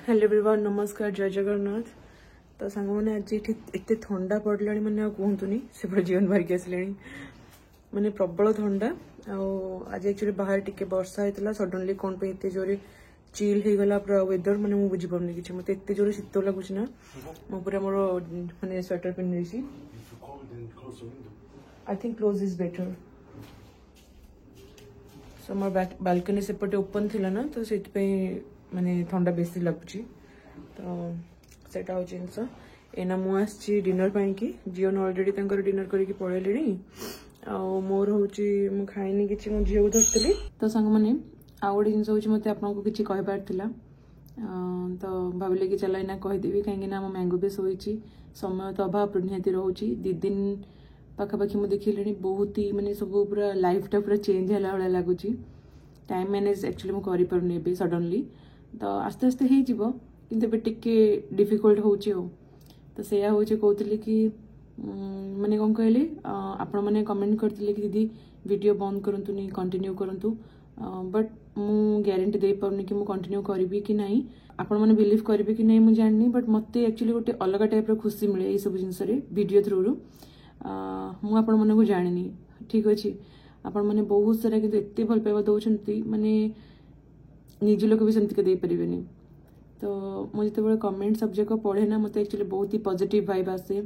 Hello everyone नमस्कार जय जगन्नाथ। तो सांग मैंने आज एत थंडा पड़ा मैंने कहतुनि से जीवन बाहर आसिले मैंने प्रबल थंडा आज एक्चुअली बाहर टिके वर्षा होता सडनली कौन पे एत जोरे चिल हो गला पूरा वेदर मैंने मुझे बुझीपारे कि मत एत जोरे शीत लगुच ना मो पूरा मोर मैंने स्वेटर पिंधि I think close is better so मोर बालकनी सेपटे ओपन थिला ना तो से माने ठंडा बेसी लगुच तो सेटा हो जिनस एना मुझे डिनर पाई जीवन अलरेडी डिनर करके पलैले मोर हूँ मु खाइनी कि मो झील को धरती तो सांग मैंने आउ गोटे जिन हूँ मत आपको किसी कहबार तो भाविले कि चल ना कहीदेवी कहीं मो मैंगो भी शोची समय तो अभाव निहाती रोचे दी दिन पाखापाखि मुझे देखिले बहुत ही माने सब पूरा लाइफटा पूरा चेंज है भाया लगुच टाइम मैनेज एक्चुअली मुझे कर सडनली तो आस्ते आस्ते हो टिके डिफिकल्ट हो तो से हूँ कहते कि मैंने कौन कहली आपण मैंने कमेंट करते कि दीदी वीडियो बंद करंतुनी कंटिन्यू करंतु बट मु ग्यारंटी दे पारुनी कि मु कंटिन्यू करी कि नहीं आपण मैंने बिलीव करेंगे कि नहीं मुझे जाननी बट मत एक्चुअली गोटे अलग टाइप खुशी मिले ये सब जिनस वीडियो थ्रू मुझे जानी ठीक अच्छे आपण मैंने बहुत सारा कि एत भल पाइबा दौरान माने निज लोक भी सेमती दे पारे तो मुझे जो कमेंट सब्जेक्ट पढ़े ना मत एक्चुअली बहुत ही पॉजिटिव वाइब आसे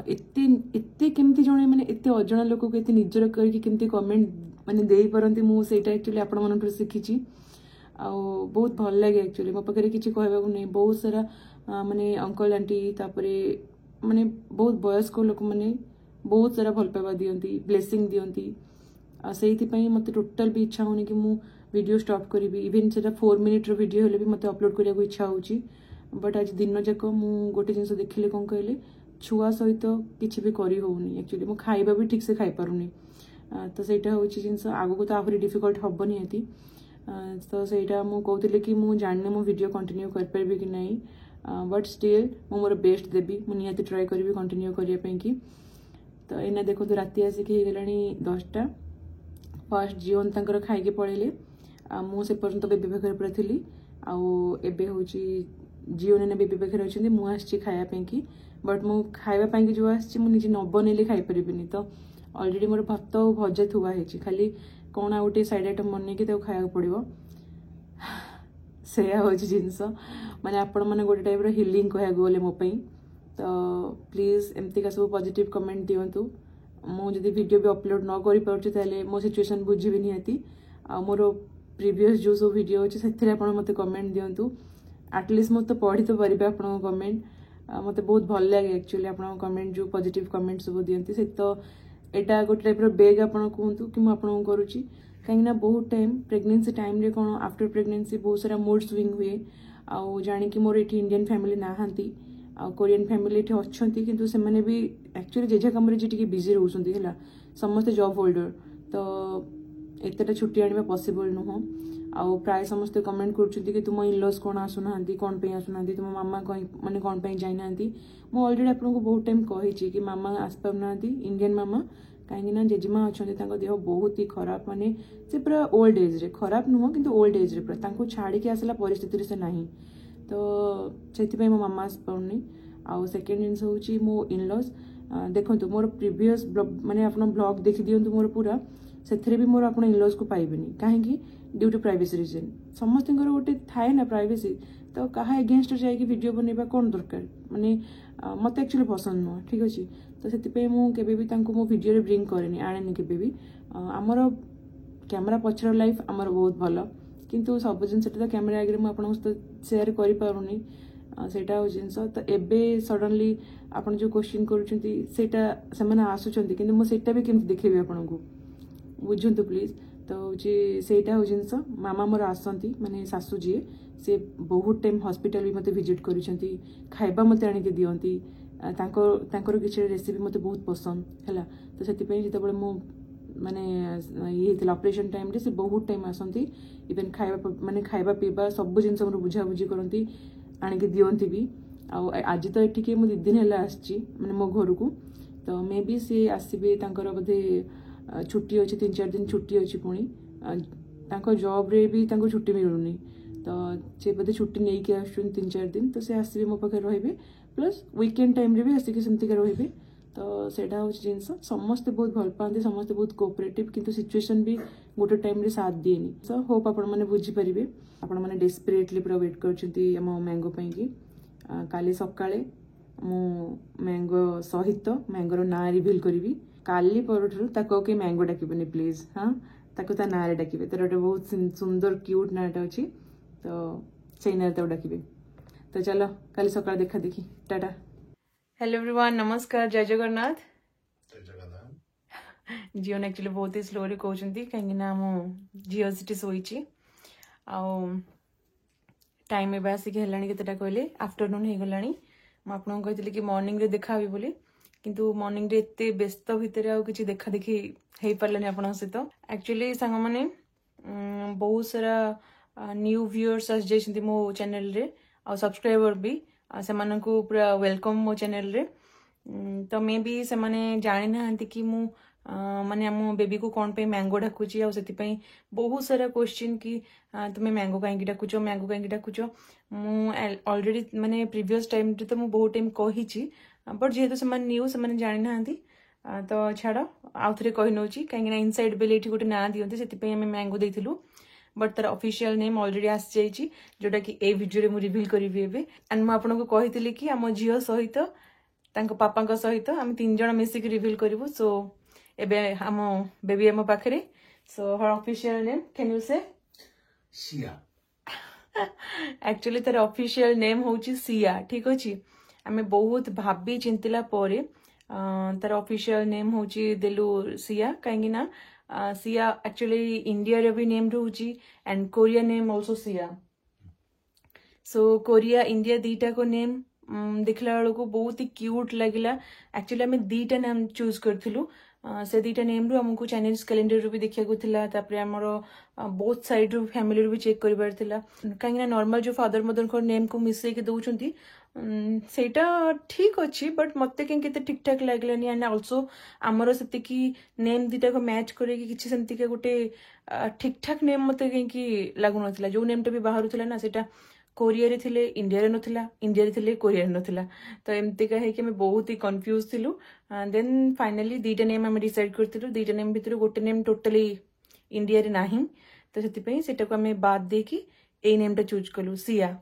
एते केमती जने माने एते अजणा लोक को एते निजर करके केमती कमेंट माने देई परंती मु सेटा एक्चुअली आपण मन शिखी आ बहुत भल लगे एक्चुअली मो पाखे किसी कहवाक नहीं बहुत सारा माने अंकल आंटी तापरे माने बहुत वयस्क लोक माने बहुत सारा भल पाइबा दियंती ब्लेसिंग दियंती से मत टोटाल भी इच्छा होनी कि मु वीडियो स्टॉप करी इवेन से 4 मिनिट वीडियो हेले भी मत अपलोड करने को इच्छा होची बट आज दिन जाक मु गोटे जिन देखिले कौन कहले छुआ सहित किसी भी करी होनी एक्चुअली मु खाइबा भी ठीक से खाई पारुनी तो सेटा होची जिनस आगो को तो आहुरी डिफिकल्ट हबो निहाती तो सेटा मु कहतिले कि मु जानने मो वीडियो कंटिन्यू कर परबे कि नहीं बट स्टिल मु मोर बेस्ट देबी मु निहाती ट्राई करबी कंटिन्यू करिया पई कि तो एना देखो तो राति आसिक हो गलानी 10टा फर्स्ट जीवन तंकर खाइके पळेले मुझे पर्यंत बेबी पाखे पूरा थी आबे हूँ जीवन ने बेबी पाखे अच्छे मुझे खायापी कि बट मु खावाई जो आजे न बनइले खाईपारि तो अलरेडी मोर भात और भजा थुआ है खाली कौन आ गोटे साइड आइटम बनई खाया पड़ो से हूँ जिनस माने आपण मैंने गोटे टाइप हिलिंग कह गले मोपाई तो प्लीज एमती सब पॉजिटिव कमेंट दिंतु मुझे वीडियो भी अपलोड न कर पारे मो सिचुएशन बुझी निहाती आ मोर प्रीवियस जो सब वीडियो अच्छे से मत कमेंट दिंतु आटलिस्ट मत तो पढ़ी तो पारे आप कमेंट मत बहुत भल लगे एक्चुअली आप कमेंट जो पॉजिटिव कमेंट सब दिखती से तो यहाँ गोटे टाइप बेग आप कहतु कि मुझे करुच्ची कहीं बहुत टाइम प्रेगनेंसी टाइम रे कौन आफ्टर प्रेगनेंसी बहुत सारा मूड स्विंग हुए आउ जाणी मोर ये इंडियन फैमिली नहांती आ कोरियन फैमिली ये अच्छा किंतु से मैंने भी एक्चुअली जेझा कम जी बिजी रोचंती है समस्ते जॉब होल्डर तो एतटा छुट्टी आने पॉसिबल नुह आउ प्राय समस्ते कमेंट कर तुम इनलॉज कौन आसुना कौन पे आसुना तुम मामा माने कौन पे जाइना मुझे अलरेडी आपको बहुत टाइम कही कि मामा आसपारना इंडियन मामा कहीं जेजेमा अच्छा देह बहुत ही खराब माने से पूरा ओल्ड एज रे खराब नुह कि ओल्ड एज रे पूरा छाड़ी आसला परिस्थिति से नहीं तो से मो मामा आसपारनी आउ सेकेंड जिन हूँ मो इनलॉज देखो मोर प्रीवियस माने आप ब्लॉग देखी दिंतु मोर पूरा से भी मोर आप इनलॉज को पाइबेनी कहीं ड्यू टू प्राइवेसी रीजन समस्त गोटे थाए ना प्राइवेसी तो क्या एगेन्स्ट जाइए वीडियो बनवा कौन दरकार माने मत एक्चुअली पसंद नुह ठीक अच्छे तो से मुझे मो वीडियो ब्रिंग कैनि आने के आमर कैमेरा पछर लाइफ आमर बहुत भल किंतु सब जिन तो कैमेरा आगे मुझे सेयार करें सेटा हूँ जिनस तो एबे सडनली आप जो क्वेश्चन कर आसुँच कि मुझे भी केमती देखेबी आपन को बुझंतु प्लीज तो सेटा हूँ जिनस मामा मोर आसती माने सासू जी से बहुत टाइम हॉस्पिटल भी मत विजिट करिसेंती खाइबा मत आनिके दियंती तांकर किसी रेसिपी मत बहुत पसंद है तो से जो मो माने ये ऑपरेशन टाइम रे से बहुत टाइम आसती इवेन खाइबा माने खाइबा पीबा सब जिन मोर बुझाबुझी करती आनिके दियंती भी आज तो ये मुझे 2 दिन है आसी माने मो घर को तो मे बी सी आसबे बोधे छुट्टी अच्छी 3-4 दिन छुट्टी अच्छी पुणी जॉब रे भी छुट्टी मिलूनी तो से बोधे छुट्टी नहीं कि आसुन 3-4 दिन तो से आसबे मो पाखे रहिबे प्लस वीकेंड टाइम रे भी आसिक सेमती रहिबे तो सेटा हूँ जिनस समस्ते बहुत भल पाते समस्ते बहुत कोऑपरेटिव किंतु सिचुएशन भी गोटे टाइम रे साथ दिएनी सो होप आपण माने बुझी परिबे आपण माने डेस्परेटली पूरा वेट करछंती हम मैंगो पई कि काली सकाळे मु मैंगो सहित मैंगोर ना रिवील करी काली परठू ताको के मैंगो डाकिबनी प्लीज हाँ ताको ता ना रे डाकिबे तर गोटे बहुत सुंदर क्यूट नाटा अच्छी तो से ना डाकिबे तो चलो काली सकाळ देखा देखी टाटा हेलो एवरीवन नमस्कार जय जगन्नाथ जीवन एक्चुअली बहुत ही स्लोली कहते कहीं मो झील सीटी शोची टाइम एवं आसिक है केतेटा कहले आफ्टरनून हो गला मुझे कहती कि मॉर्निंग रे देखा बोली किंतु मॉर्निंग रे एते व्यस्त भितर आउ किछि देखा देखी हो पारानी आपण सहित एक्चुअली सांग माने बहुत सारा न्यू व्यूअर्स आस जाइछन्ती मो चैनल रे आ सब्सक्राइबर भी से मानकु पूरा वेलकम मो चैनल रे तो मे भी से माने जानि नाहंती कि मु माने हम बेबी को कौन पे मैंगो डाकुची आ सेति पई बहुत सारा क्वेश्चन कि तुम्हें मैंगो कहीं डाकुचो मैंगो कहीं डाकुचो मु ऑलरेडी माने प्रीवियस टाइम रे तो मु बहुत टाइम कहिची बट जेहेतु से माने न्यू से माने जानि नाहंती तो छाड़ आउ थरे कहि नउची कहीं ना इनसाइड बेले एठी गोटे ना दियंती सेति पई हम मैंगो देथिलु बट तार ऑफिशियल नेम ऑलरेडी आस जाइची जोटा कि ए वीडियो रे मु रिवील करिवि एबे एंड मु आपन को कहितली कि हम झियो सहित तांको पापा को सहित हम 3 जण मिसी के रिवील करिवु सो एबे हम बेबी हम पाखरे सो हर ऑफिशियल नेम कैन यू से सिया एक्चुअली तार ऑफिशियल नेम होची सिया ठीक अछि हमें बहुत भाबी चिंतिला परे तार ऑफिशियल नेम होची देलु सिया काहेकि ना सिया एक्चुअली इंडिया रे भी नेम रहउची एंड कोरिया नेम आल्सो सिया सो कोरिया इंडिया दीटा को नेम देखला बेलू को बहुत ही क्यूट लगिला एक्चुअली हमें दीटा नाम चूज करथिलु से दीटा नेम रू हमको चाइनीज कैलेंडर रू भी देखिया को थिला तापरे हमरो बहुत साइड रू फैमिली रू भी चेक करबार थिला काहेकि ना नॉर्मल जो फादर मदर को नेम को मिसई के दउचंती सेटा ठीक अच्छी बट मते कहीं केते ठीक ठाक लागलानी एंड आल्सो हमरो सेते की नेम दीटा को मैच करे कि किछि सेंती के गोटे ठीक ठाक नेम मते कहीं की लागु नथिला जो नेम टा भी बाहर थिला ना सेटा कोरिया रे थिले इंडिया रे नथिला इंडिया रे थिले कोरिया रे नथिला तो एमती का है कि मैं बहुत ही कंफ्यूज थिलु देन फाइनली दीटा नेम हम डिसाइड करथिलु दीटा नेम भितर गोटे नेम टोटली इंडिया रे नाही तो सेति पई सेटा को हमें बाद दे कि ए नेम टा चूज कलु सिया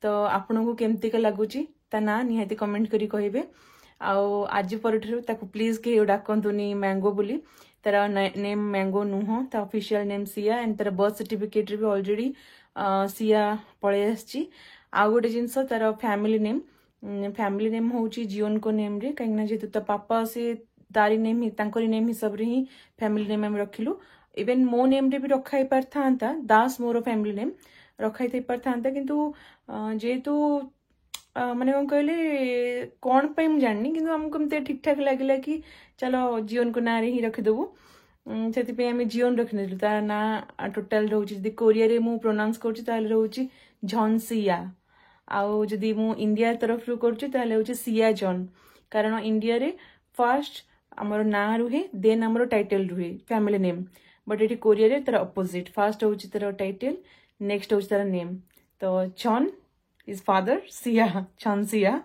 तो आपन को केमती का लागुची ता ना निहाती कमेंट करी कहिबे आउ आज परठरु ताको प्लीज के डाकंतुनी मैंगो बोली तारा नेम मैंगो नुह ता official name Siya and Tara birth certificate रे भी ऑलरेडी सिया पळे आछि आ गोटे जिंस तार फैमिली नेम होची जीवन को नेम रे काहे ना जेतु ता पापा से तारी नेम तांकरी नेम हिसाब रे ही फैमिली नेम हम रखिलु इवन मो नेम रे भी रखाई परथांता दास मोर फैमिली नेम रखाई थई परथांता किंतु जेतु माने कौन कहले कौन पे हम जाननी किंतु हमको मते ठीक ठाक लागला कि चलो जीवन को ना रे ही रखि देबो सेति पे हम जीवन रखनेलु ता ना टोटल रहउची जदी कोरिया रे मु प्रोनाउंस करची ताले रहउची झनसिया आउ जदी मु इंडिया तरफ रो करची ताले होची सिया जॉन कारण इंडिया रे फर्स्ट हमर ना रुहे देन हमर टाइटल रुहे फैमिली नेम बट एटी कोरिया रे तार ऑपोजिट फर्स्ट होची तार टाइटल नेक्स्ट होची तार नेम तो जॉन इज फादर सिया छनसिया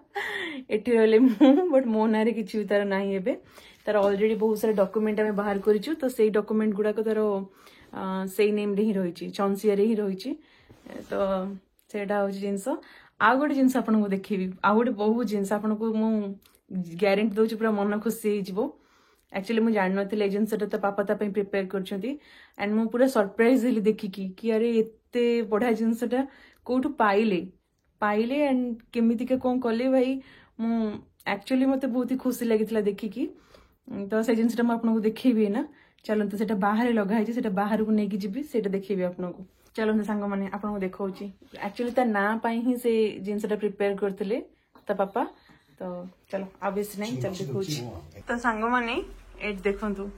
एटी रहले मु बट मो ना रे किछि तार नाही हेबे तार ऑलरेडी बहुत सारा डॉक्यूमेंट हमें बाहर करिछु तो सेही डॉक्यूमेंट गुडा को तार सेही नेम रे ही रहिछि छनसिया रे ही रहिछि तो सेटा हो जिंस आ गोटे जिंस आपन को देखिबी आ गोटे बहुत जिंस आपन को मु गारंटी दउछु पूरा मन खुशी हे जिवो एक्चुअली मु जान नथिले एजेंसी तो पापा ता पे प्रिपेयर करछंती एंड मु पूरा सरप्राइज हेली देखि कि अरे एते बढा जिंसटा कोठु पाइले एंड केमिति के कोन कले भाई मु एक्चुअली मते बहुत ही खुशी लागितला देखि कि तो से जिनसटा म आपन को देखिबी ना चलन तो सेटा बाहर लगा है सेटा बाहर को नेकी जिबी सेटा देखिबी आपन को चलन सांग माने आपन को देखौची एक्चुअली ता ना पाई ही से जिनसटा प्रिपेयर करथिले ता पापा तो चलो आबेस नहीं चल देखौची तो सांग माने एट देखंतु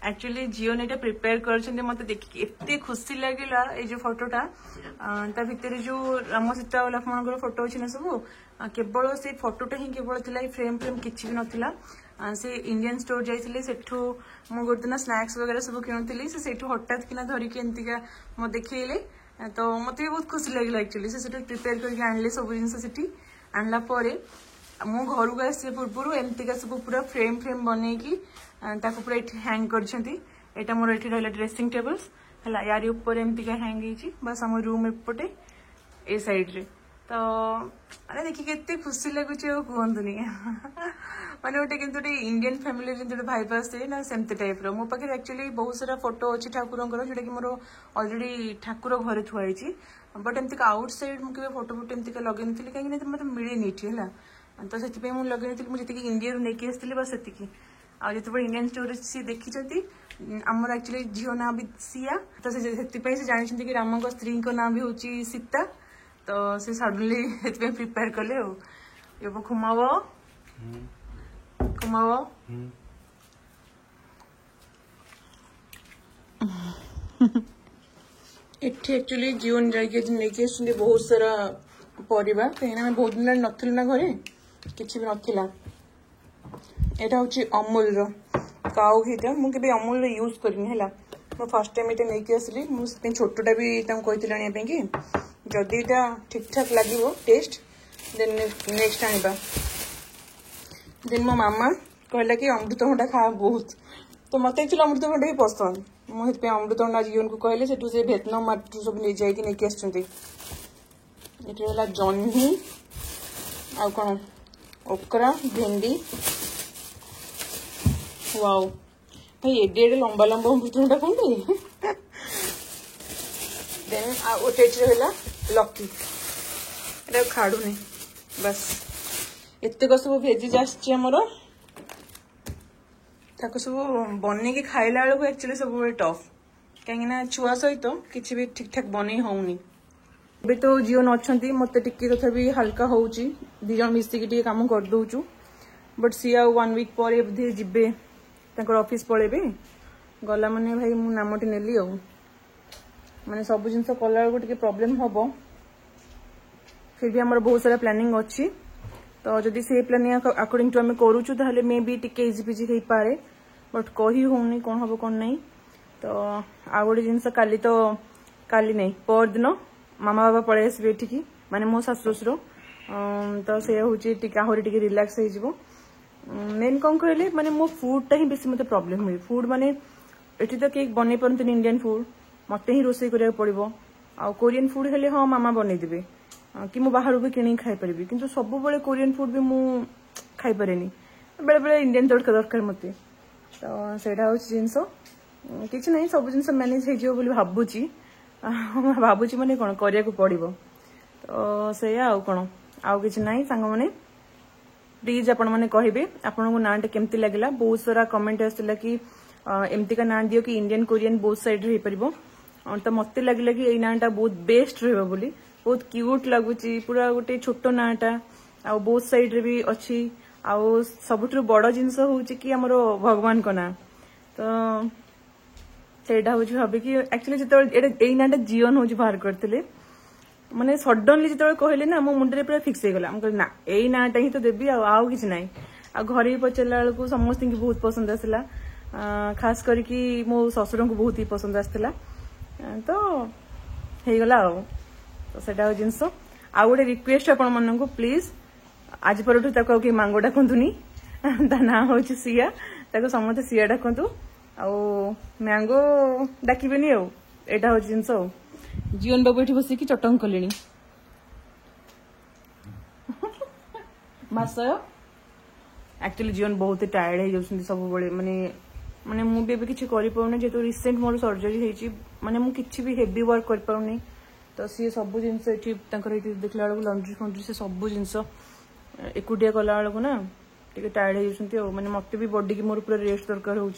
एक्चुअली जियो नेटा प्रिपेयर करछन्ते मते देखि एते खुशी लागिला ए जो फोटोटा ता भितर जो राम सीता और लक्ष्मण फोटो अछि ना सब केवल से फोटोटा ही केवल थिला फ्रेम किछि भी नथिला से इंडियन स्टोर जाइथिले सेठू मु गोटे दिन स्नैक्स वगैरह सब किनुथिली से सेठू हठात किना धरिके एंतिका म देखैले तो मत भी बहुत खुशी लगे एक्चुअली से प्रिपेयर करके आणले सब जिन आणला मो घर को आस पूर्व एमतीका सब पूरा फ्रेम फ्रेम बनईकी पूरा ये हैंग कर मोर ये रहा ड्रेसिंग टेबल्स है यार ऊपर एमतीका हैंग होती बस आम रूम एपटे ए साइड रे तो अरे देखिए केते खुशी लगुच कहतुनि माने गोटे कि इंडियन फैमिली जो भाइब आसे ना सेमती टाइप रो मो पाखे एक्चुअली बहुत सारा फोटो अच्छी ठाकुर जोटा कि मोर अलरेडी ठाकुर घरे थुआई बट एमती आउट साइड मुझे फोटो फोटो एमती लगे कहीं मतलब मिलेनि ये है तो से मुझे लगे मुझे इंडिया रू नहीं आसती बस से आते इंडियन स्टोरी सी देखी आमर एक्चुअली झील ना भी सिया तो से जानते कि राम स्त्री ना भी हूँ सीता तो से सडनली प्रिपेयर कले ये घुमाव घुमाव एठी एक्चुअली जीवन जाके बहुत सारा परिबा कहीं बहुत दिन नथिलु ना घरे किछि भी नथिला एटा होची अमूल रो काउ घीटा मु के अमूल रो यूज करनी हैला मो फर्स्ट टाइम एटा नै के असली मु छोटटा भी तम कहितला आनिया पे कि जदि एटा ठीक ठाक लागिवो टेस्ट देन नेक्स्ट आनिबा देन मो मामा कहला कि अमृतभंडा खा बहुत तो मत एक्चुअली अमृतभंडा ही पसंद मुझे अमृतभंडा जीवन को कहले सेटू से वियतनाम मार्केट सब ले जाई कि नै के आछंती एटा होला जन्ही आ कोन ओकरा भेंडी वाओ भाई एडे एडे लंबा लंबा अमृतभंडा कौन देन ओटे होला लकी एटा खाड़ू नहीं बस एतक सब भेजिज आमर ताको सब बन के खाइला बेलू एक्चुअली सब टफ कहीं छुआ सहित किसी भी ठीक ठाक बन होनी अभी तो जीवन अच्छा मत टिके तथापि हल्का होउची दिज मिसिकी काम कर दउचु बट सी आ 1 वीक पर बुधे जिबे ऑफिस पलैबे गला माने भाई मु नामटी नेली आ माने सब जिनस कला बेलू प्रॉब्लम हम फिर भी आमर बहुत सारा प्लानिंग अच्छी तो जदि से प्लानिंग अकॉर्डिंग टू आम करूचु ताहले मे भी टिके इजी पिजी हो पारे बट कही होनी कौन हम कौन नहीं तो आ गोटे जिनस काली नहीं पर दिन मामा बाबा पलि आसबे एठिकी माने मो सासु ससुर तो से हूँ आहरी रिलैक्स हो मेन कौन कहले माने मो फूडटा ही बेसी मत प्रॉब्लम हुए फूड माने एठी तो केक बनै परंतु इंडियन फूड मते ही रोसे करिया पड़िबो आ कोरियन फूड हेले हाँ मामा बनै देबे कि मु बाहर भी किणी खाई परिबी किंतु सब बेले कोरियन फूड भी मु खाई पारेनी बेले बेले इंडियन तड़का दरकार मते तो सेटा हूँ जिनस किछि नहीं सब जिनस मैनेज हो बोली भाबुची भाबुची माने कोन करिया को पड़िबो तो सेया आ कोन आउ किछि नहीं सांग माने प्लीज आपण मैंने कहे आपण को नाटा केमती लगे बहुत सारा कमेंट आसाला कि एमती का ना दियो कि इंडियन कोरियन बहुत साइड रे पारिबो तो मत लगे कि नाटा बहुत बेस्ट रहिबो बोली बहुत क्यूट लगुच पूरा गोटे छोट नाटा आ बहुत साइड रे भी अच्छी आउ सबुठु बड़ जिनस हूँ कि आमर भगवान को ना तो सेटा हूँ भाभी कि एक्चुअली जो नाटा जीवन हूँ बाहर करते माने सडनली जो कहले ना मो मुंडे पूरा फिक्स हो गला ना यही नाटा ही तो देवी आउ कि ना आ घरे पचारा बेलू समस्त बहुत पसंद आसला खास करके मो ससुर को बहुत ही पसंद आसला तो हो गला तो सेटा जिनस आ गोटे रिक्वेस्ट आपण मन को प्लीज आज पर मांगो डाकतुनी ता ना हूँ सिया समस्त सिया डाकतु आ मैंगो डाकबेनि एटा हूँ जिनस जीवन बाबू ये बसिकी चटंग कले मास एक्चुअली जीवन बहुत टायर्ड हो सब बड़े माने माने मु भी किसी करें जेहतु रिसेंट मोर सर्जरी होती माने मु किसी भी हेवी वर्क कर पाउनी तो सी सब जिनस ये देखला बेलू लंड्री फंड्री से सब जिनस एकुटिया कला बेलू ना टे टायर्ड हो माने मत भी बॉडी की मोर पूरा रेस्ट दरकार हो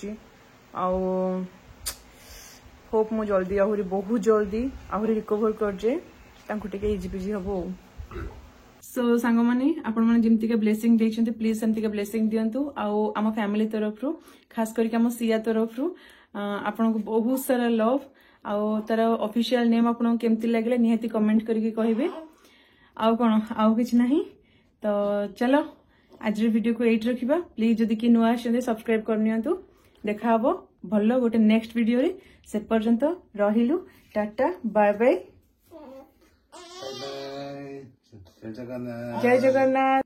होप मु जल्दी आहरी बहुत जल्दी आहरी रिकवर कर जे इजी पिजी हम सो सांग मैंने आपण मैंने जमती ब्लेसिंग देखते प्लीज सेमती ब्लेसिंग दिंतु आम फैमिली तरफ रू खास करके आम सिया तरफ रू आपन को बहुत सारा लव आउ तार ऑफिशियल नेम आपन केमती लगे निहाती कमेंट करके कहे आउ कौन आउ किछ नहीं तो चलो आज वीडियो को एट रखा प्लीज जदि कि नुआ सब्सक्राइब करनी देखा भल गोटे नेक्स्ट वीडियो रे से पर्यंत रहिलु टाटा बाय बाय। जय जगन्नाथ। जय जगन्नाथ।